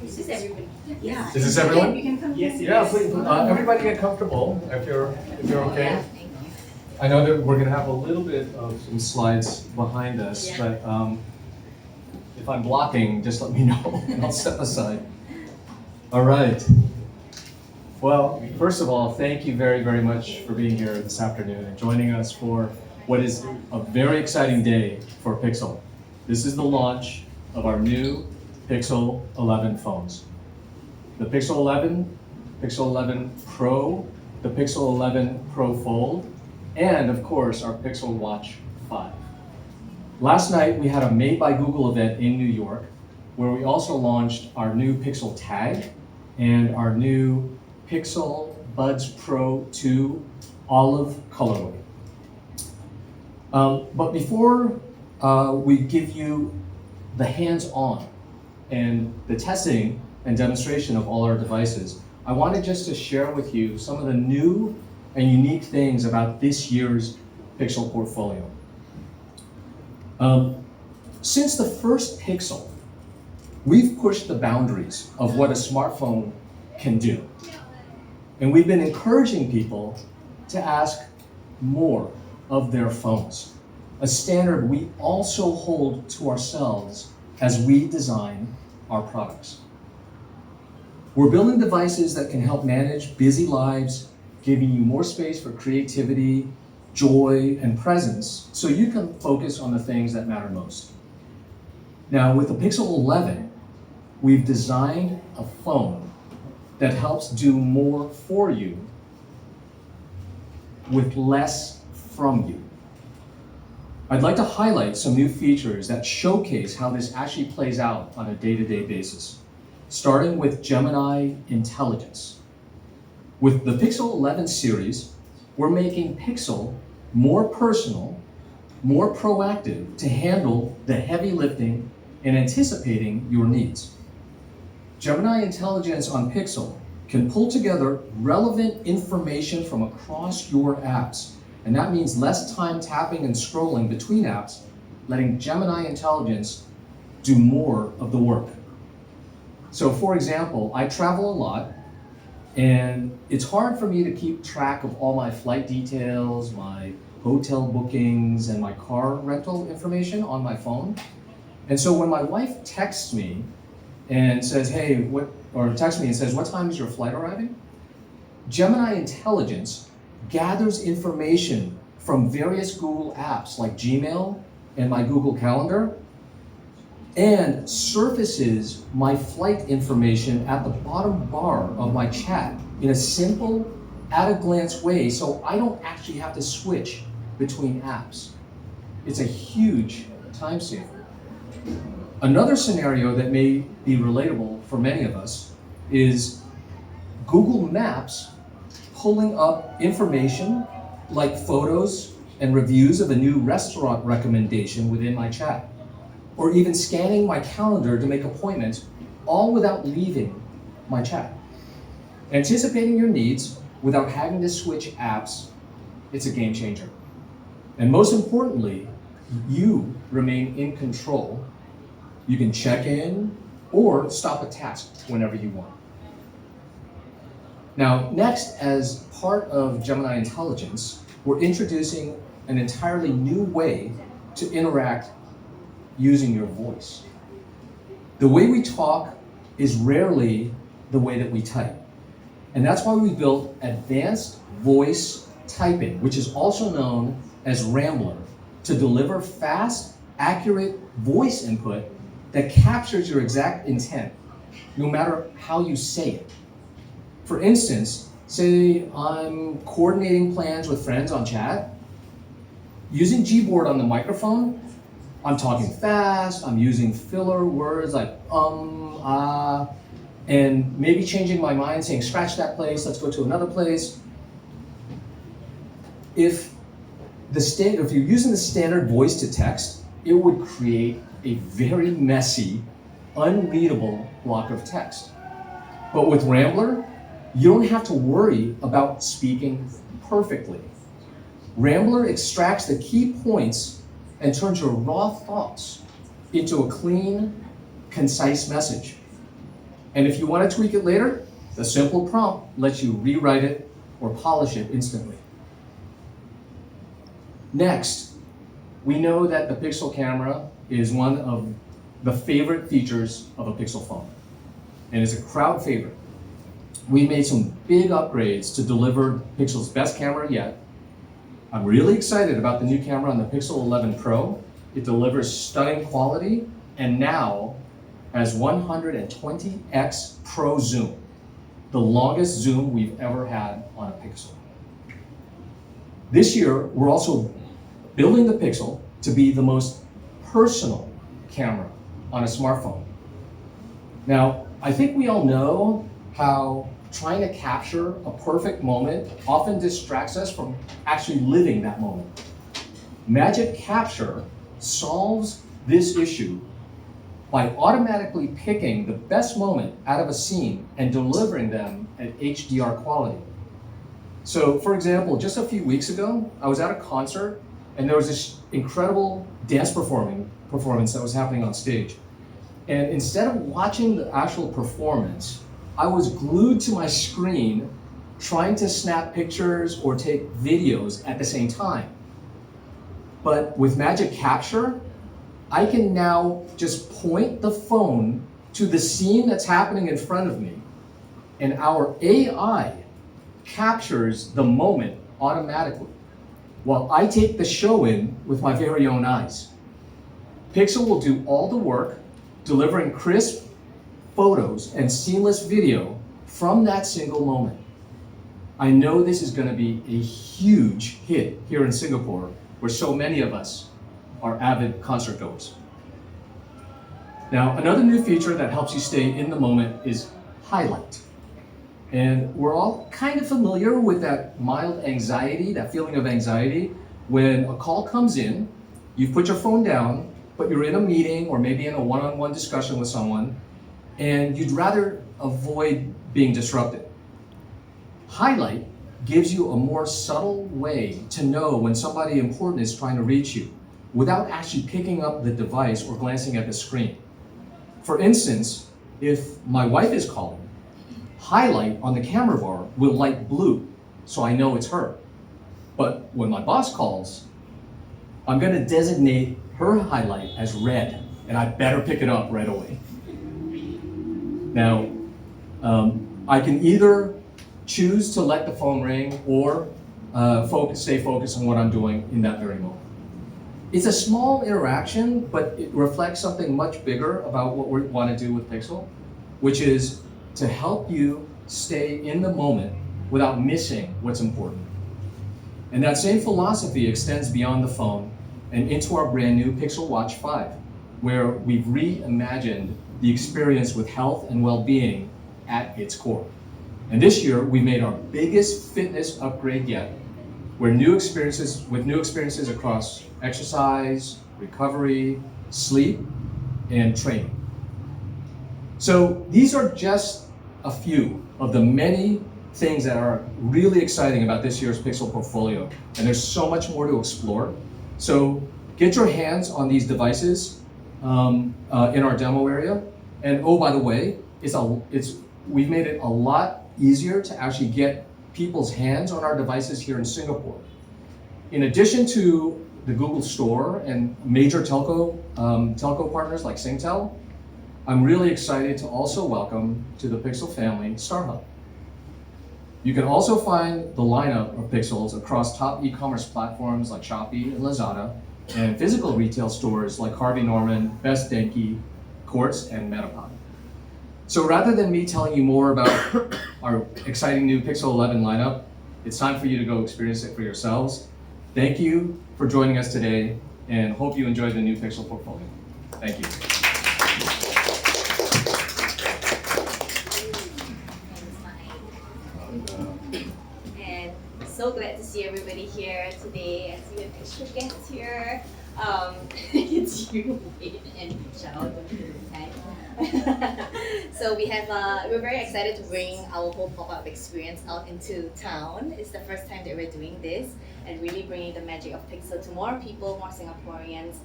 Is this everybody? Yeah. Is this everyone? You can come. Yes, Yeah, please, everybody get comfortable if you're okay. Yeah, thank you. I know that we're gonna have a little bit of some slides behind us, Yeah. but if I'm blocking, just let me know and I'll step aside. All right. Well, first of all, thank you very, very much for being here this afternoon and joining us for what is a very exciting day for Pixel. This is the launch of our new Pixel 11 phones. The Pixel 11, Pixel 11 Pro, the Pixel 11 Pro Fold, and of course our Pixel Watch 5. Last night we had a Made by Google event in New York where we also launched our new Pixel Tag and our new Pixel Buds Pro 2 Olive colorway. But before we give you the hands-on and the testing and demonstration of all our devices, I wanted just to share with you some of the new and unique things about this year's Pixel portfolio. Since the first Pixel, we've pushed the boundaries of what a smartphone can do. And we've been encouraging people to ask more of their phones, a standard we also hold to ourselves as we design our products. We're building devices that can help manage busy lives, giving you more space for creativity, joy, and presence, so you can focus on the things that matter most. Now, with the Pixel 11, we've designed a phone that helps do more for you with less from you. I'd like to highlight some new features that showcase how this actually plays out on a day-to-day basis, starting with Gemini Intelligence. With the Pixel 11 series, we're making Pixel more personal, more proactive to handle the heavy lifting and anticipating your needs. Gemini Intelligence on Pixel can pull together relevant information from across your apps, and that means less time tapping and scrolling between apps, letting Gemini Intelligence do more of the work. So for example, I travel a lot, and it's hard for me to keep track of all my flight details, my hotel bookings, and my car rental information on my phone. And so when my wife texts me and says, hey, texts me and says, what time is your flight arriving? Gemini Intelligence gathers information from various Google apps like Gmail and my Google Calendar, and surfaces my flight information at the bottom bar of my chat in a simple, at-a-glance way, so I don't actually have to switch between apps. It's a huge time saver. Another scenario that may be relatable for many of us is Google Maps pulling up information like photos and reviews of a new restaurant recommendation within my chat, or even scanning my calendar to make appointments, all without leaving my chat. Anticipating your needs without having to switch apps, it's a game changer. And most importantly, you remain in control. You can check in or stop a task whenever you want. Now, next, as part of Gemini Intelligence, we're introducing an entirely new way to interact using your voice. The way we talk is rarely the way that we type. And that's why we built advanced voice typing, which is also known as Rambler, to deliver fast, accurate voice input that captures your exact intent, no matter how you say it. For instance, say I'm coordinating plans with friends on chat. Using Gboard on the microphone, I'm talking fast, I'm using filler words like and maybe changing my mind, saying scratch that place, let's go to another place. If you're using the standard voice to text, it would create a very messy, unreadable block of text. But with Rambler, you don't have to worry about speaking perfectly. Rambler extracts the key points and turns your raw thoughts into a clean, concise message. And if you want to tweak it later, the simple prompt lets you rewrite it or polish it instantly. Next, we know that the Pixel camera is one of the favorite features of a Pixel phone, and it's a crowd favorite. We made some big upgrades to deliver Pixel's best camera yet. I'm really excited about the new camera on the Pixel 11 Pro. It delivers stunning quality and now has 120x Pro Zoom, the longest zoom we've ever had on a Pixel. This year, we're also building the Pixel to be the most personal camera on a smartphone. Now, I think we all know how trying to capture a perfect moment often distracts us from actually living that moment. Magic Capture solves this issue by automatically picking the best moment out of a scene and delivering them at HDR quality. So, for example, just a few weeks ago, I was at a concert and there was this incredible dance performance that was happening on stage. And instead of watching the actual performance, I was glued to my screen trying to snap pictures or take videos at the same time. But with Magic Capture, I can now just point the phone to the scene that's happening in front of me, and our AI captures the moment automatically, while I take the show in with my very own eyes. Pixel will do all the work, delivering crisp photos and seamless video from that single moment. I know this is going to be a huge hit here in Singapore, where so many of us are avid concert goers. Now, another new feature that helps you stay in the moment is Highlight. And we're all kind of familiar with that mild anxiety, that feeling of anxiety, when a call comes in, you've put your phone down, but you're in a meeting or maybe in a one-on-one discussion with someone, and you'd rather avoid being disrupted. Highlight gives you a more subtle way to know when somebody important is trying to reach you without actually picking up the device or glancing at the screen. For instance, if my wife is calling, Highlight on the camera bar will light blue, so I know it's her. But when my boss calls, I'm going to designate her highlight as red, and I better pick it up right away. Now, I can either choose to let the phone ring or stay focused on what I'm doing in that very moment. It's a small interaction, but it reflects something much bigger about what we want to do with Pixel, which is to help you stay in the moment without missing what's important. And that same philosophy extends beyond the phone and into our brand new Pixel Watch 5, where we've reimagined the experience with health and well-being at its core. And this year, we made our biggest fitness upgrade yet, with new experiences across exercise, recovery, sleep, and training. So these are just a few of the many things that are really exciting about this year's Pixel portfolio, and there's so much more to explore. So get your hands on these devices in our demo area. And oh, by the way, we've made it a lot easier to actually get people's hands on our devices here in Singapore. In addition to the Google Store and major telco partners like Singtel, I'm really excited to also welcome to the Pixel family StarHub. You can also find the lineup of Pixels across top e-commerce platforms like Shopee and Lazada, and physical retail stores like Harvey Norman, Best Denki, Quartz, and Metapod. So rather than me telling you more about our exciting new Pixel 11 lineup, it's time for you to go experience it for yourselves. Thank you for joining us today, and hope you enjoy the new Pixel portfolio. Thank you. And so glad to see everybody here today. I see we have extra guests here. It's you, Wade, and Xiao. So we're very excited to bring our whole pop-up experience out into town. It's the first time that we're doing this and really bringing the magic of Pixel to more people, more Singaporeans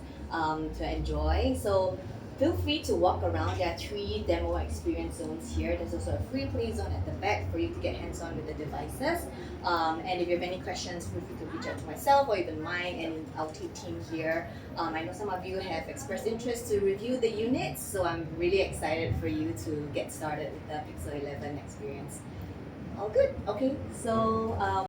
to enjoy. So feel free to walk around. There are 3 demo experience zones here. There's also a free play zone at the back for you to get hands-on with the devices. And if you have any questions, feel free to reach out to myself or even mine and our team here. I know some of you have expressed interest to review the units, so I'm really excited for you to get started with the Pixel 11 experience. All good. Okay, so